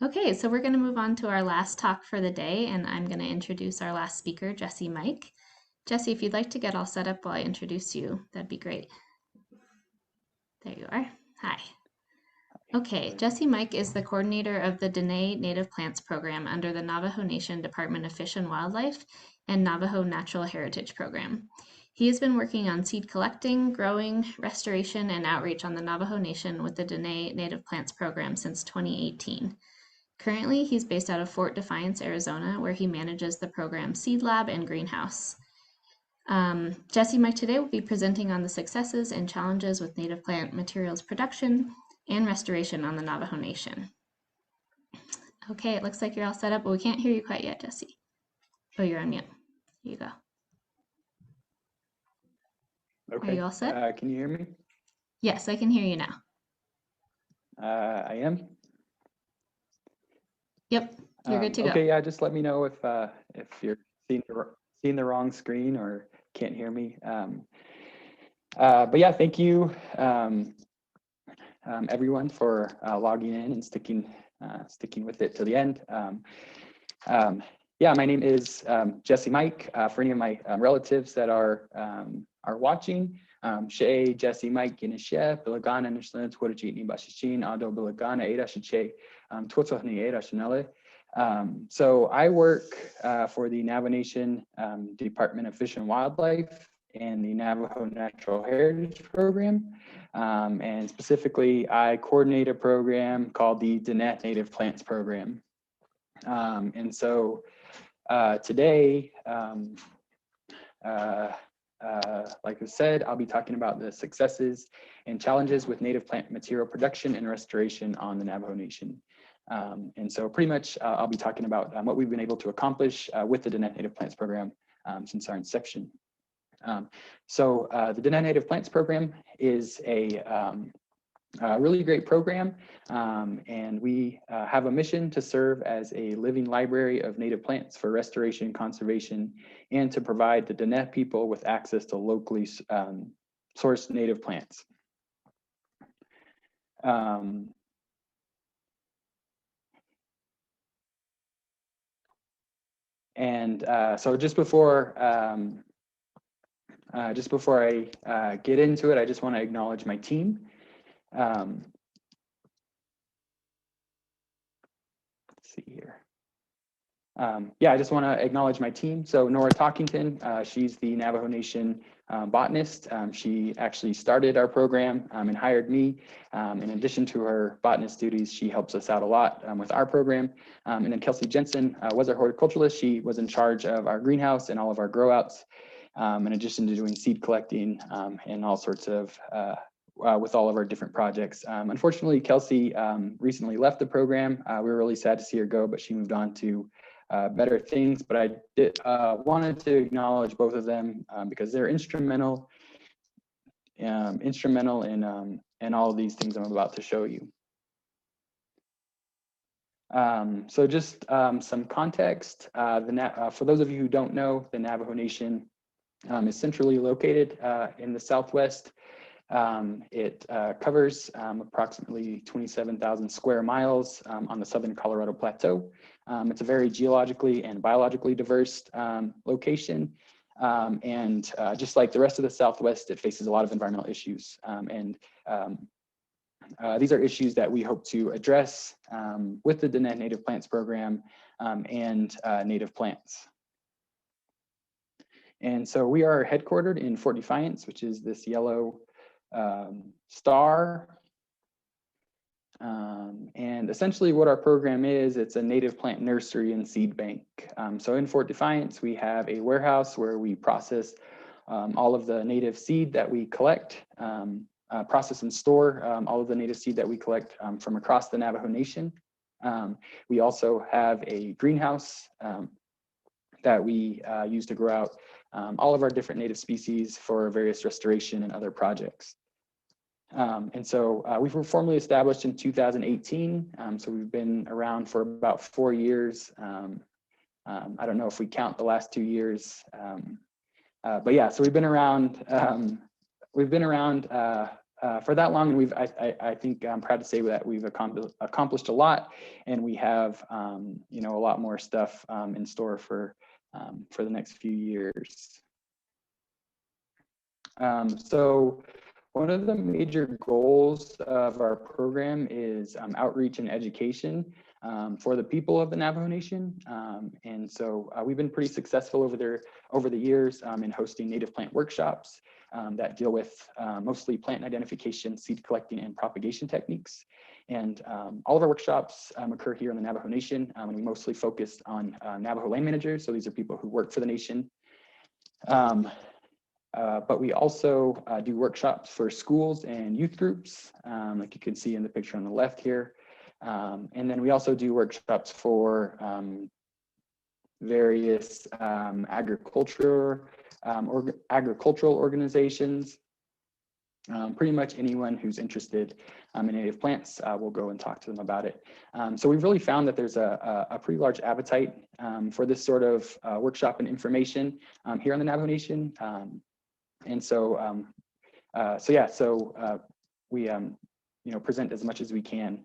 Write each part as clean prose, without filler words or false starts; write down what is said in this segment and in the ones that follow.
Okay, so we're going to move on to our last talk for the day, and I'm going to introduce our last speaker, Jesse Mike. Jesse, if you'd like to get all set up while I introduce you, that'd be great. There you are. Hi. Okay, Jesse Mike is the coordinator of the Dene Native Plants Program under the Navajo Nation Department of Fish and Wildlife and Navajo Natural Heritage Program. He has been working on seed collecting, growing, restoration, and outreach on the Navajo Nation with the Dene Native Plants Program since 2018. Currently, he's based out of Fort Defiance, Arizona, where he manages the program's seed lab and greenhouse. Jesse Mike today will be presenting on the successes and challenges with native plant materials production and restoration on the Navajo Nation. Okay, it looks like you're all set up, but we can't hear you quite yet, Jesse. Oh, you're on mute. Here you go. Okay. Are you all set? Can you hear me? Yes, I can hear you now. I am. Yep, you're good to go. Okay, yeah, just let me know if you're seeing the wrong screen or can't hear me. But yeah, thank you everyone for logging in and sticking with it till the end. Yeah, my name is Jesse Mike. For any of my relatives that are watching, Shay, Jesse, Mike, Ginishe, Bilagana, Nishlan, Twitter, Ni Bashishin, Ado, Bilagana, Ada, Shiche, Twitter, Ada, Chanele. So I work for the Navajo Nation Department of Fish and Wildlife and the Navajo Natural Heritage Program. And specifically, I coordinate a program called the Dene Native Plants Program. And so today, like I said, I'll be talking about the successes and challenges with native plant material production and restoration on the Navajo Nation. And so pretty much I'll be talking about what we've been able to accomplish with the Dene Native Plants Program since our inception. So the Dene Native Plants Program is a really great program, and we have a mission to serve as a living library of native plants for restoration, conservation, and to provide the Dene people with access to locally sourced native plants. So just before I get into it, I just want to acknowledge my team. Let's see here. Yeah, I just want to acknowledge my team. So Nora Talkington, she's the Navajo Nation botanist. She actually started our program and hired me. In addition to her botanist duties, she helps us out a lot with our program. And then Kelsey Jensen was our horticulturalist. She was in charge of our greenhouse and all of our grow outs, in addition to doing seed collecting and all sorts of with all of our different projects. Unfortunately, Kelsey recently left the program. We were really sad to see her go, but she moved on to better things. But I wanted to acknowledge both of them because they're instrumental in all of these things I'm about to show you. So just some context. For those of you who don't know, the Navajo Nation is centrally located in the Southwest. It covers approximately 27,000 square miles on the southern Colorado Plateau. It's a very geologically and biologically diverse location. And just like the rest of the Southwest, it faces a lot of environmental issues. These are issues that we hope to address with the Dene Native Plants Program and native plants. And so we are headquartered in Fort Defiance, which is this yellow star. And essentially what our program is, it's a native plant nursery and seed bank. So in Fort Defiance, we have a warehouse where we process all of the native seed that we collect, process and store all of the native seed that we collect from across the Navajo Nation. We also have a greenhouse that we use to grow out all of our different native species for various restoration and other projects. And so we were formally established in 2018. So we've been around for about 4 years. I don't know if we count the last 2 years, but yeah, so we've been around for that long, and I think I'm proud to say that we've accomplished a lot, and we have you know, a lot more stuff in store for the next few years. So one of the major goals of our program is outreach and education for the people of the Navajo Nation. And so we've been pretty successful over the years in hosting native plant workshops that deal with mostly plant identification, seed collecting, and propagation techniques. And all of our workshops occur here in the Navajo Nation, and we mostly focus on Navajo land managers. So these are people who work for the nation. But we also do workshops for schools and youth groups, like you can see in the picture on the left here. And then we also do workshops for various agricultural organizations. Pretty much anyone who's interested in native plants, we'll go and talk to them about it. So we've really found that there's a pretty large appetite for this sort of workshop and information here in the Navajo Nation. And so, we you know, present as much as we can.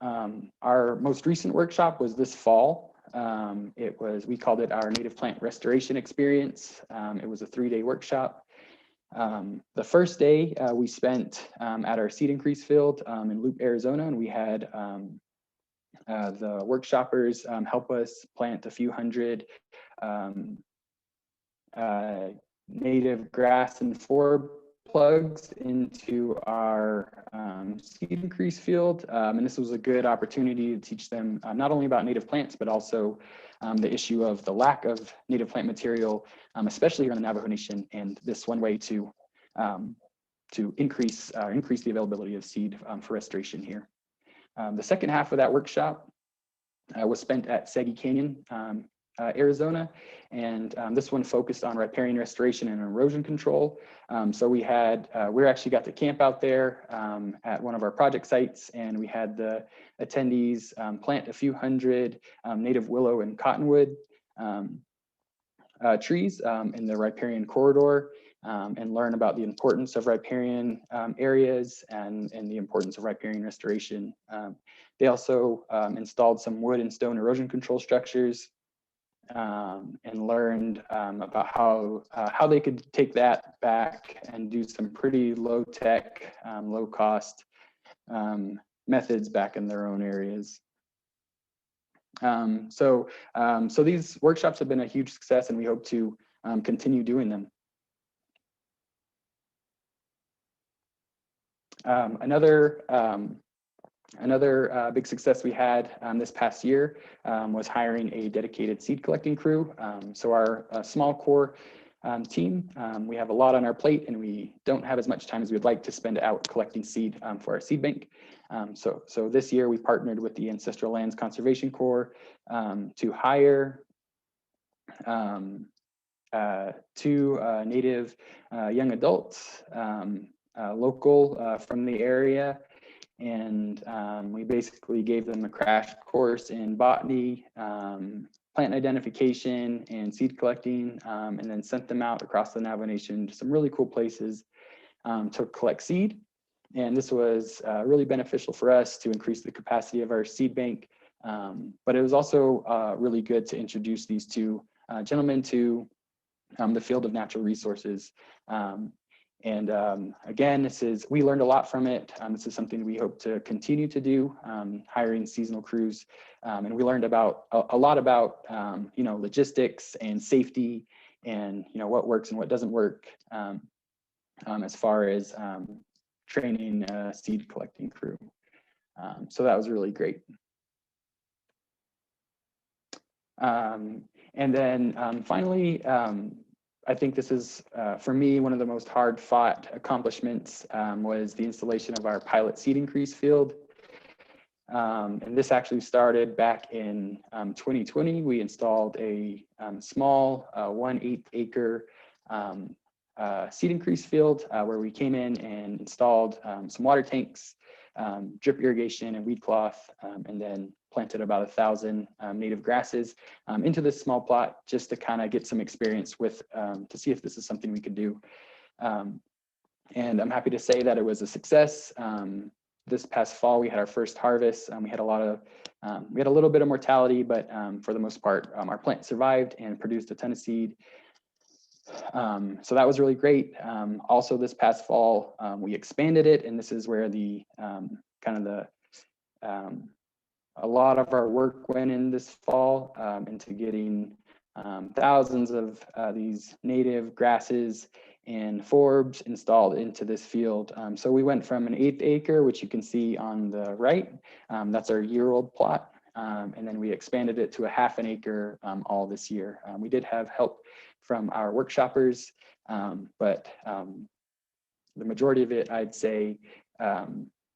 Our most recent workshop was this fall. We called it our Native Plant Restoration Experience. It was a 3-day workshop. The first day we spent at our seed increase field in Loop, Arizona, and we had the workshoppers help us plant a few hundred native grass and forb plugs into our seed increase field. And this was a good opportunity to teach them not only about native plants, but also the issue of the lack of native plant material, especially here in the Navajo Nation, and this one way to increase the availability of seed for restoration here. The second half of that workshop was spent at Sagi Canyon, Arizona, and this one focused on riparian restoration and erosion control. So we actually got to camp out there at one of our project sites, and we had the attendees plant a few hundred native willow and cottonwood trees in the riparian corridor, and learn about the importance of riparian areas and the importance of riparian restoration. They also installed some wood and stone erosion control structures, and learned about how they could take that back and do some pretty low tech, low cost methods back in their own areas. So these workshops have been a huge success, and we hope to continue doing them. Another big success we had this past year was hiring a dedicated seed collecting crew. So our small core team, we have a lot on our plate, and we don't have as much time as we'd like to spend out collecting seed for our seed bank. So this year we partnered with the Ancestral Lands Conservation Corps to hire 2 native young adults, local from the area. And we basically gave them a crash course in botany, plant identification, and seed collecting, and then sent them out across the Navajo Nation to some really cool places to collect seed. And this was really beneficial for us to increase the capacity of our seed bank. But it was also really good to introduce these 2 gentlemen to the field of natural resources. And again, we learned a lot from it. This is something we hope to continue to do, hiring seasonal crews. And we learned a lot about, you know, logistics and safety, and, you know, what works and what doesn't work as far as training a seed collecting crew. So that was really great. And then finally, I think this is, for me, one of the most hard-fought accomplishments was the installation of our pilot seed increase field. And this actually started back in 2020. We installed a small 1/8 acre seed increase field where we came in and installed some water tanks, drip irrigation, and weed cloth, and then planted about 1,000 native grasses into this small plot, just to kind of get some experience with, to see if this is something we could do. And I'm happy to say that it was a success. This past fall, we had our first harvest. We had a little bit of mortality, but for the most part, our plant survived and produced a ton of seed. So that was really great. Also this past fall, we expanded it, and this is where the a lot of our work went in this fall into getting thousands of these native grasses and forbs installed into this field. So we went from an 1/8 acre, which you can see on the right, that's our year-old plot, and then we expanded it to a 1/2 acre all this year. We did have help from our workshoppers, but the majority of it, I'd say,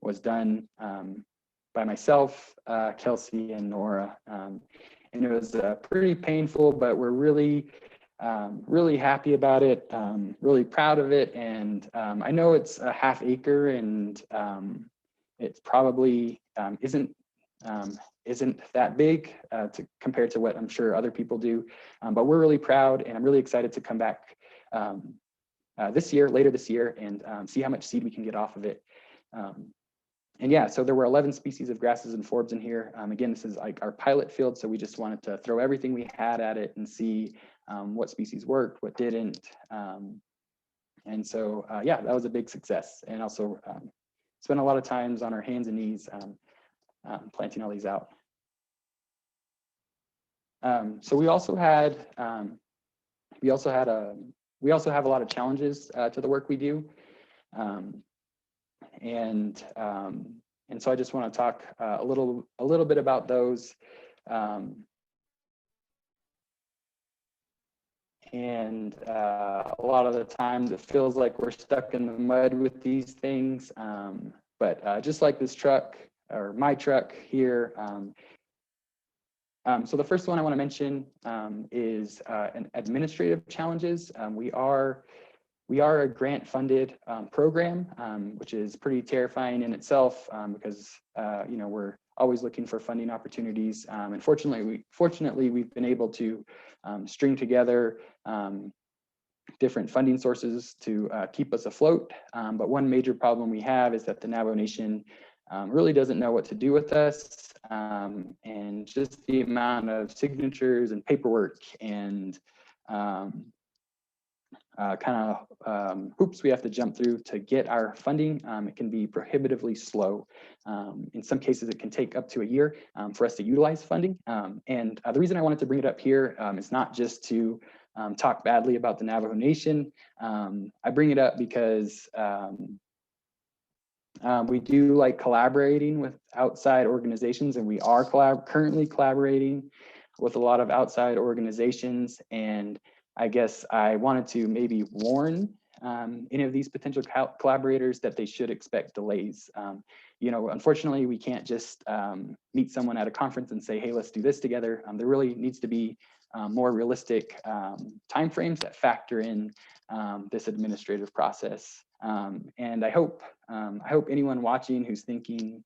was done by myself, Kelsey, and Nora. And it was pretty painful, but we're really happy about it, really proud of it. And I know it's a 1/2 acre, and it probably isn't that big compared to what I'm sure other people do, but we're really proud, and I'm really excited to come back later this year, and see how much seed we can get off of it. And yeah, so there were 11 species of grasses and forbs in here. Again, this is like our pilot field, so we just wanted to throw everything we had at it and see what species worked, what didn't. And so, yeah, that was a big success. And also spent a lot of times on our hands and knees planting all these out. So we also have a lot of challenges to the work we do. And so I just want to talk a little bit about those. And a lot of the times it feels like we're stuck in the mud with these things. But just like this truck, or my truck here, so the first one I want to mention is an administrative challenges. We are a grant-funded program, which is pretty terrifying in itself because we're always looking for funding opportunities. And fortunately, we've been able to string together different funding sources to keep us afloat. But one major problem we have is that the Navajo Nation really doesn't know what to do with us, and just the amount of signatures and paperwork and hoops we have to jump through to get our funding. It can be prohibitively slow. In some cases, it can take up to a year for us to utilize funding. And the reason I wanted to bring it up here is not just to talk badly about the Navajo Nation. I bring it up because we do like collaborating with outside organizations, and we are currently collaborating with a lot of outside organizations. And I guess I wanted to maybe warn any of these potential collaborators that they should expect delays. Unfortunately, we can't just meet someone at a conference and say, hey, let's do this together. There really needs to be more realistic timeframes that factor in this administrative process. And I hope anyone watching who's thinking,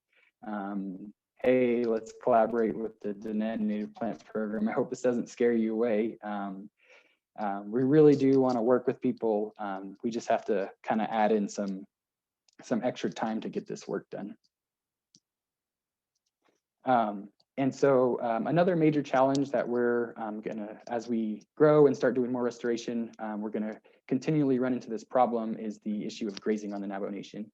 hey, let's collaborate with the Diné Native Plants Program, I hope this doesn't scare you away. We really do want to work with people. We just have to kind of add in some extra time to get this work done. And so another major challenge that we're as we grow and start doing more restoration, we're gonna continually run into this problem is the issue of grazing on the Navajo Nation.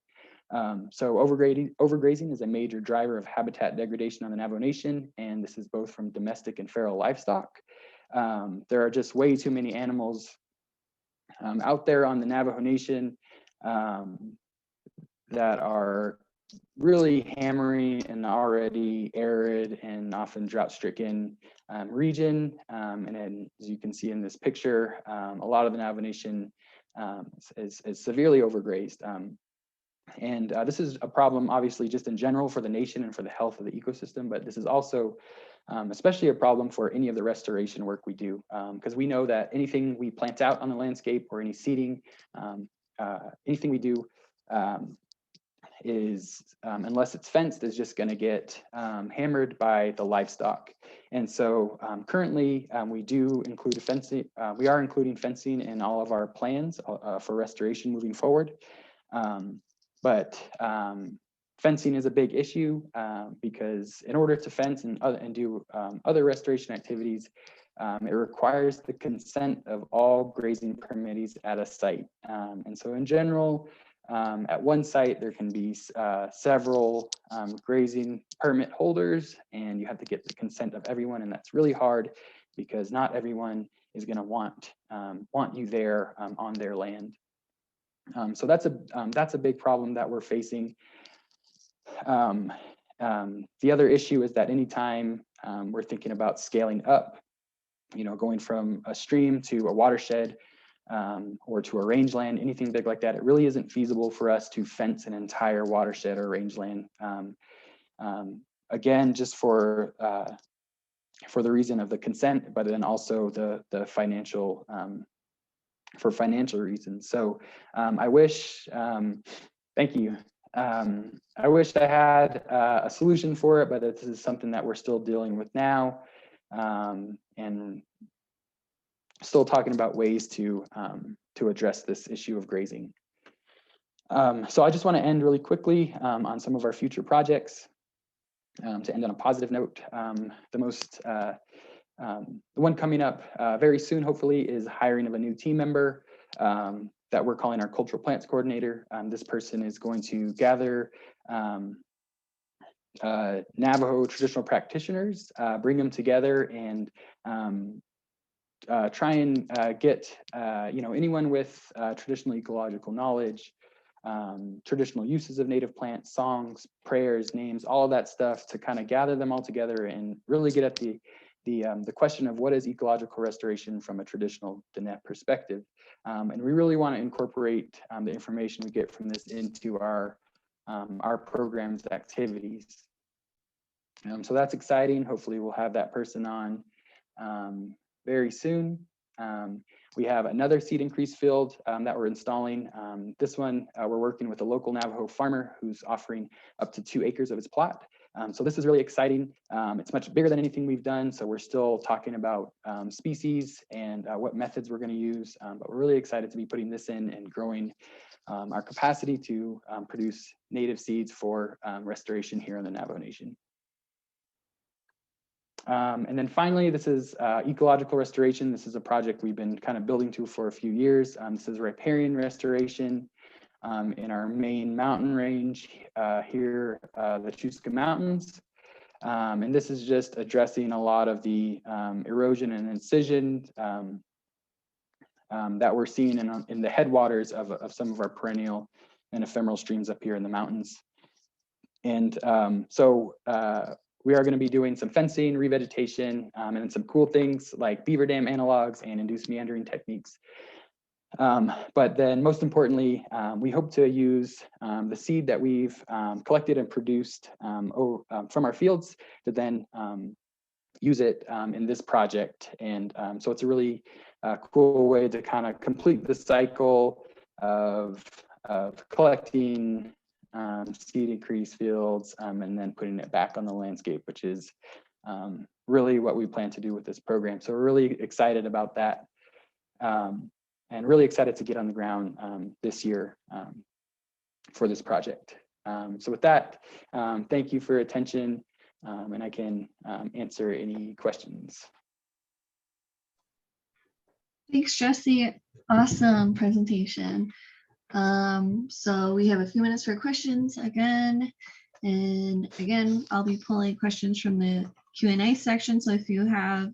So overgrazing is a major driver of habitat degradation on the Navajo Nation, and this is both from domestic and feral livestock. There are just way too many animals out there on the Navajo Nation that are really hammering an already arid and often drought-stricken region. And then, as you can see in this picture, a lot of the Navajo Nation is severely overgrazed. And this is a problem, obviously, just in general for the nation and for the health of the ecosystem, but this is also especially a problem for any of the restoration work we do, because we know that anything we plant out on the landscape or any seeding, anything we do is, unless it's fenced, is just going to get hammered by the livestock. And so currently we do include fencing. We are including fencing in all of our plans for restoration moving forward. But fencing is a big issue because in order to fence and do other restoration activities, it requires the consent of all grazing permittees at a site. And so in general, at one site, there can be several grazing permit holders, and you have to get the consent of everyone, and that's really hard because not everyone is going to want you there on their land. So that's a big problem that we're facing. The other issue is that anytime we're thinking about scaling up, going from a stream to a watershed or to a rangeland, anything big like that, it really isn't feasible for us to fence an entire watershed or rangeland. Again, just for the reason of the consent, but then also the financial for financial reasons. So I wish, thank you. I wish I had a solution for it, but this is something that we're still dealing with now, and still talking about ways to address this issue of grazing. So I just want to end really quickly on some of our future projects to end on a positive note. The one coming up very soon, hopefully, is hiring of a new team member that we're calling our cultural plants coordinator. This person is going to gather Navajo traditional practitioners, bring them together, and try and get anyone with traditional ecological knowledge, traditional uses of native plants, songs, prayers, names, all of that stuff, to kind of gather them all together and really get at the question of what is ecological restoration from a traditional Diné perspective. And we really want to incorporate the information we get from this into our program's activities. So that's exciting. Hopefully we'll have that person on very soon. We have another seed increase field that we're installing. This one, we're working with a local Navajo farmer who's offering up to 2 acres of his plot. So this is really exciting. It's much bigger than anything we've done. So we're still talking about species and what methods we're going to use. But we're really excited to be putting this in and growing our capacity to produce native seeds for restoration here in the Navajo Nation. And then finally, this is ecological restoration. This is a project we've been kind of building to for a few years. This is riparian restoration in our main mountain range here, the Chusca Mountains. And this is just addressing a lot of the erosion and incision that we're seeing in the headwaters of some of our perennial and ephemeral streams up here in the mountains. And so we are going to be doing some fencing, revegetation, and some cool things like beaver dam analogs and induced meandering techniques. But then most importantly, we hope to use the seed that we've collected and produced from our fields to then use it in this project. And so it's a really cool way to kind of complete the cycle of collecting seed increase fields and then putting it back on the landscape, which is really what we plan to do with this program. So we're really excited about that and really excited to get on the ground this year for this project. So with that, thank you for your attention, and I can answer any questions. Thanks, Jesse. Awesome presentation. So we have a few minutes for questions again. And again, I'll be pulling questions from the Q&A section. So if you have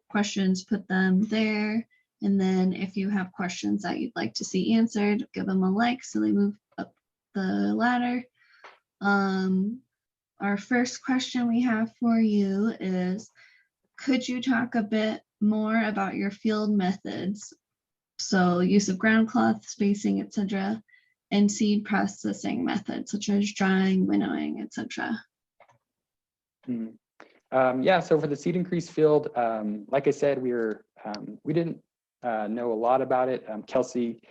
questions, put them there. And then if you have questions that you'd like to see answered, give them a like so they move up the ladder. Our first question we have for you is, could you talk a bit more about your field methods? So use of ground cloth, spacing, etc., and seed processing methods such as drying, winnowing, etc. Yeah, so for the seed increase field, like I said, we didn't know a lot about it. Kelsey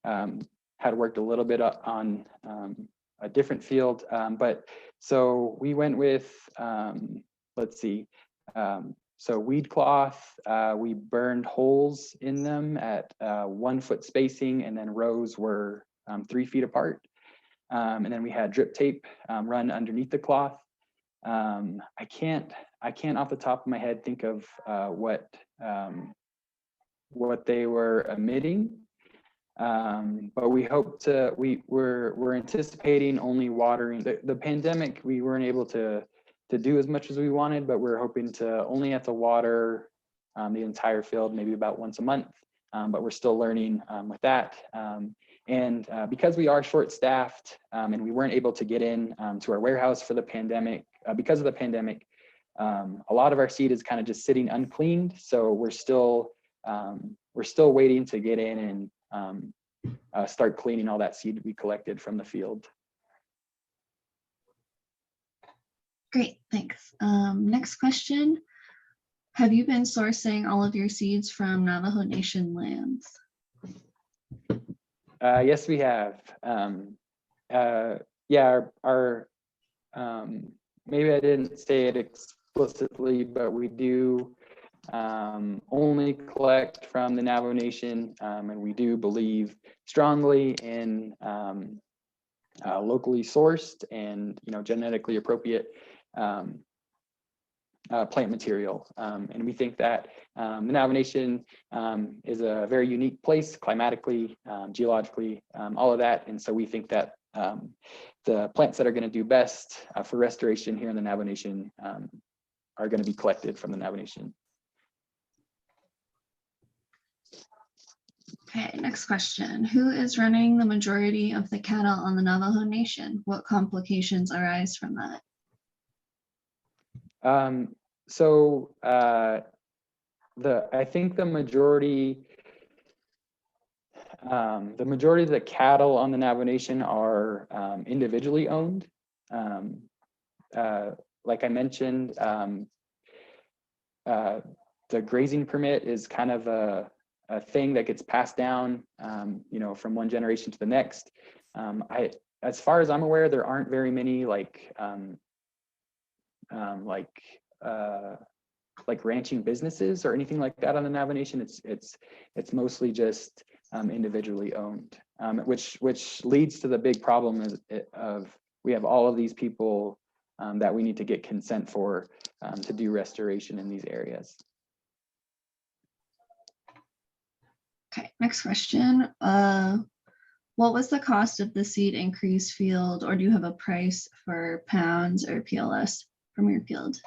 had worked a little bit on a different field, but so we went with, let's see, so weed cloth, we burned holes in them at 1 foot spacing, and then rows were 3 feet apart. And then we had drip tape run underneath the cloth. I can't off the top of my head think of what they were emitting. But we hope to, we're anticipating only watering. The pandemic, we weren't able to do as much as we wanted, but we're hoping to only have to water the entire field, maybe about once a month. But we're still learning with that. And because we are short-staffed and we weren't able to get in to our warehouse for the pandemic, because of the pandemic, a lot of our seed is kind of just sitting uncleaned. So we're still waiting to get in and start cleaning all that seed we collected from the field. Great, thanks. Next question. Have you been sourcing all of your seeds from Navajo Nation lands? Yes, we have. Yeah, our maybe I didn't say it explicitly, but we do only collect from the Navajo Nation, and we do believe strongly in locally sourced and genetically appropriate plant material. And we think that the Navajo Nation is a very unique place, climatically, geologically, all of that. And so we think that the plants that are going to do best for restoration here in the Navajo Nation are going to be collected from the Navajo Nation. Okay, next question. Who is running the majority of the cattle on the Navajo Nation? What complications arise from that? So I think the majority of the cattle on the Navajo Nation are individually owned. Like I mentioned, the grazing permit is kind of a thing that gets passed down, from one generation to the next. As far as I'm aware, there aren't very many like ranching businesses or anything like that on the Navajo Nation. It's mostly just individually owned, which leads to the big problem of we have all of these people that we need to get consent for to do restoration in these areas. Okay, next question. What was the cost of the seed increase field, or do you have a price for pounds or PLS from your field?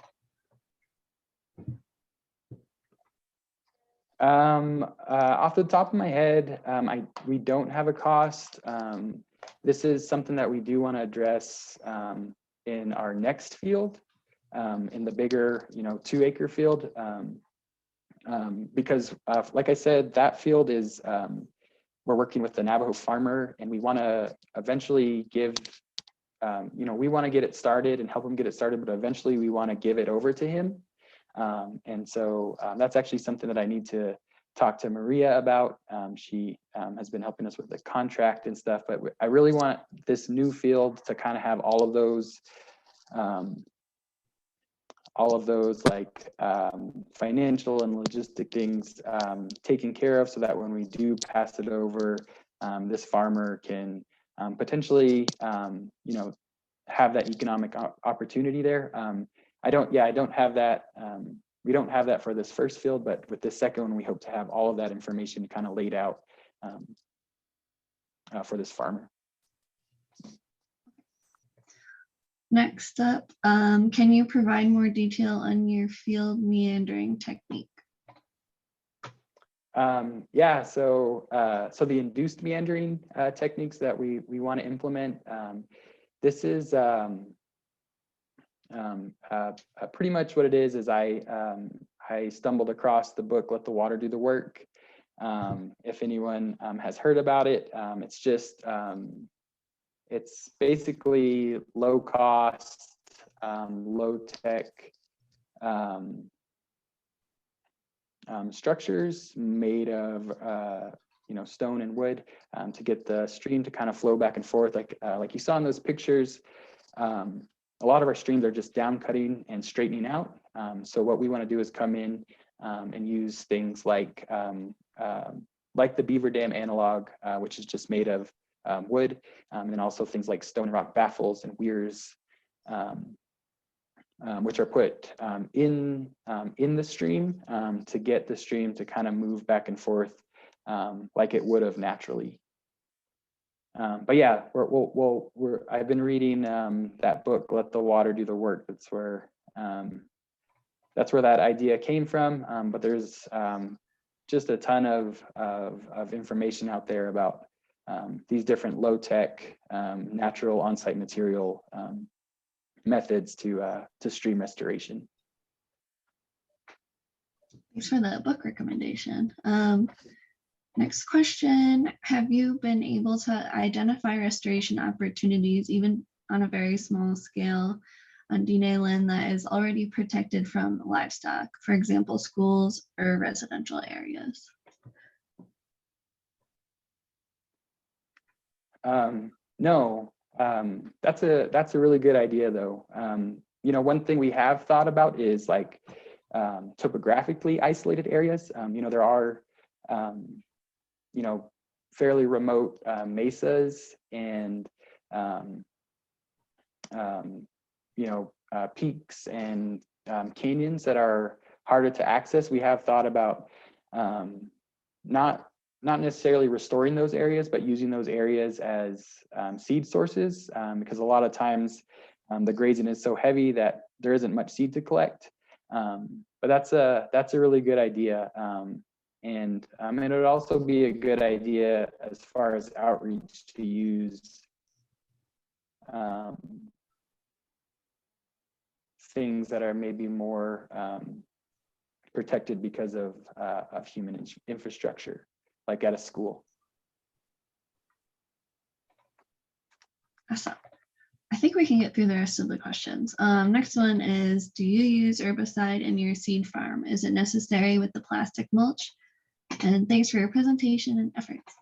Off the top of my head, we don't have a cost. This is something that we do want to address in our next field, in the bigger, 2-acre field, because like I said, that field is, we're working with the Navajo farmer, and we want to eventually give, we want to get it started and help him get it started, but eventually we want to give it over to him. And so that's actually something that I need to talk to Maria about. She has been helping us with the contract and stuff, but I really want this new field to kind of have all of those like financial and logistic things taken care of, so that when we do pass it over, this farmer can potentially, have that economic opportunity there. I don't have that. We don't have that for this first field, but with this second one, we hope to have all of that information kind of laid out for this farmer. Next up, can you provide more detail on your field meandering technique? Yeah, so the induced meandering techniques that we want to implement, this is pretty much what it is I stumbled across the book, Let the Water Do the Work. If anyone has heard about it, it's just, it's basically low cost, low tech structures made of stone and wood to get the stream to kind of flow back and forth, like you saw in those pictures. A lot of our streams are just down cutting and straightening out. So what we want to do is come in and use things like the beaver dam analog, which is just made of wood, and also things like stone and rock baffles and weirs, which are put in the stream to get the stream to kind of move back and forth like it would have naturally. But yeah, I've been reading that book, Let the Water Do the Work. That's where that idea came from. But there's just a ton of information out there about these different low-tech, natural on-site material methods to stream restoration. Thanks for the book recommendation. Next question, have you been able to identify restoration opportunities, even on a very small scale, on Diné land that is already protected from livestock, for example, schools or residential areas? No, that's a really good idea though. You know, one thing we have thought about is like topographically isolated areas. You know, there are you know, fairly remote mesas and you know, peaks and canyons that are harder to access. We have thought about not necessarily restoring those areas, but using those areas as seed sources, because a lot of times the grazing is so heavy that there isn't much seed to collect. But that's a really good idea. And it would also be a good idea as far as outreach to use things that are maybe more protected because of human infrastructure, like at a school. Awesome. I think we can get through the rest of the questions. Next one is, do you use herbicide in your seed farm? Is it necessary with the plastic mulch? And thanks for your presentation and efforts.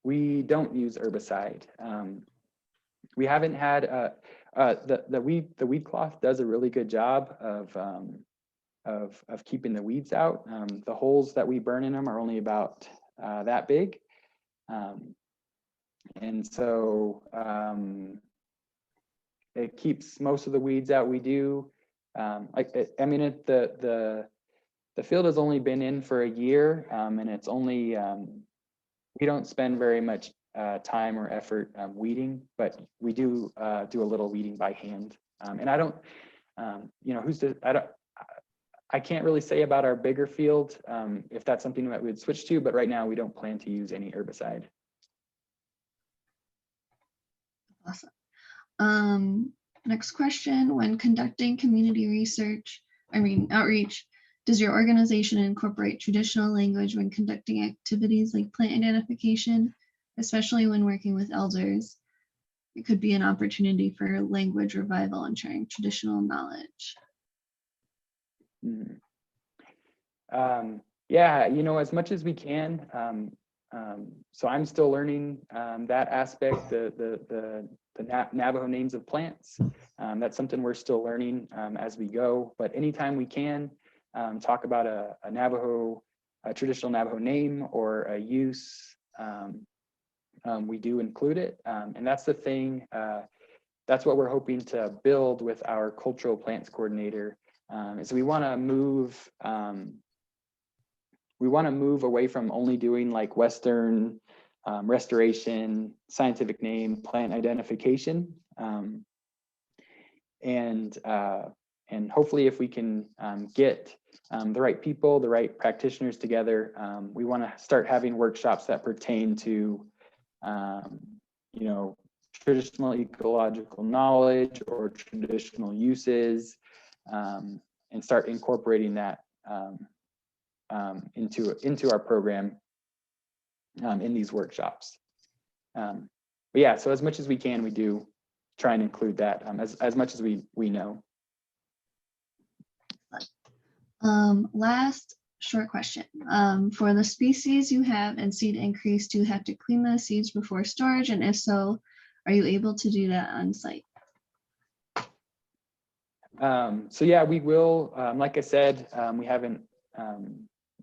We don't use herbicide. We haven't had the weed cloth does a really good job of keeping the weeds out. The holes that we burn in them are only about that big, and so it keeps most of the weeds out. We do the field has only been in for a year, and it's only we don't spend very much time or effort weeding, but we do a little weeding by hand. And I don't, you know, I can't really say about our bigger field if that's something that we would switch to, but right now we don't plan to use any herbicide. Awesome. Next question, when conducting community outreach, does your organization incorporate traditional language when conducting activities like plant identification, especially when working with elders? It could be an opportunity for language revival and sharing traditional knowledge. Yeah, you know, as much as we can. So I'm still learning that aspect, the Navajo names of plants. That's something we're still learning as we go. But anytime we can talk about a traditional Navajo name or a use, we do include it. And that's the thing. That's what we're hoping to build with our cultural plants coordinator. Is we want to move. We want to move away from only doing like Western restoration, scientific name, plant identification, and hopefully if we can get the right people, the right practitioners together, we want to start having workshops that pertain to, you know, traditional ecological knowledge or traditional uses, and start incorporating that into our program in these workshops. But yeah, so as much as we can, we do try and include that as much as we know. Last short question. For the species you have and seed increase, do you have to clean the seeds before storage? And if so, are you able to do that on site? So yeah, we will. Like I said, we haven't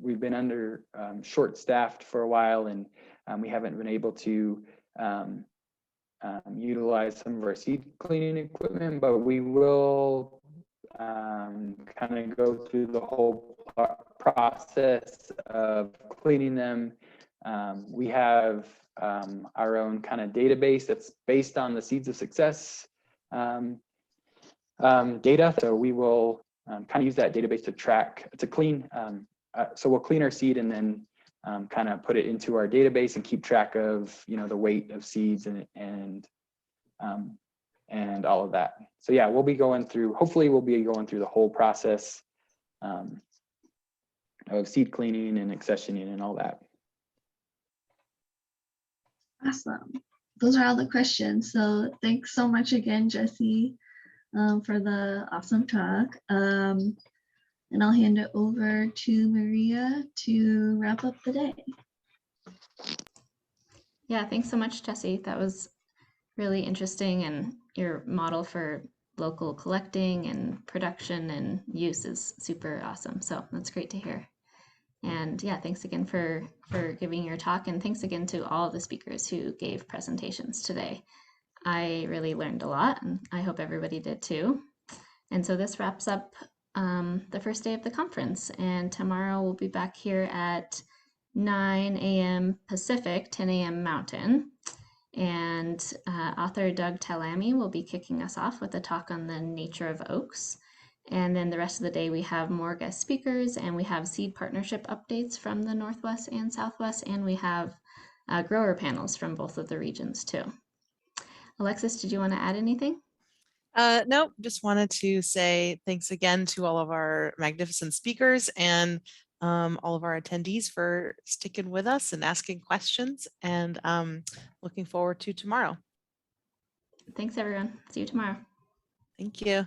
we've been under short-staffed for a while, and we haven't been able to utilize some of our seed cleaning equipment, but we will kind of go through the whole process of cleaning them. We have our own kind of database that's based on the Seeds of Success data. So we will kind of use that database to clean. So we'll clean our seed and then kind of put it into our database and keep track of, you know, the weight of seeds and all of that. So yeah, we'll be going through, hopefully we'll be going through the whole process of seed cleaning and accessioning and all that. Awesome. Those are all the questions. So thanks so much again, Jesse, for the awesome talk. And I'll hand it over to Maria to wrap up the day. Yeah, thanks so much, Jesse. That was really interesting, and your model for local collecting and production and use is super awesome. So that's great to hear. And yeah, thanks again for giving your talk, and thanks again to all the speakers who gave presentations today. I really learned a lot, and I hope everybody did too. And so this wraps up the first day of the conference, and tomorrow we'll be back here at 9 a.m. Pacific, 10 a.m. Mountain. And author Doug Talamy will be kicking us off with a talk on the nature of oaks. And then the rest of the day we have more guest speakers, and we have seed partnership updates from the Northwest and Southwest, and we have grower panels from both of the regions too. Alexis, did you want to add anything? No, just wanted to say thanks again to all of our magnificent speakers and all of our attendees for sticking with us and asking questions, and looking forward to tomorrow. Thanks, everyone. See you tomorrow. Thank you.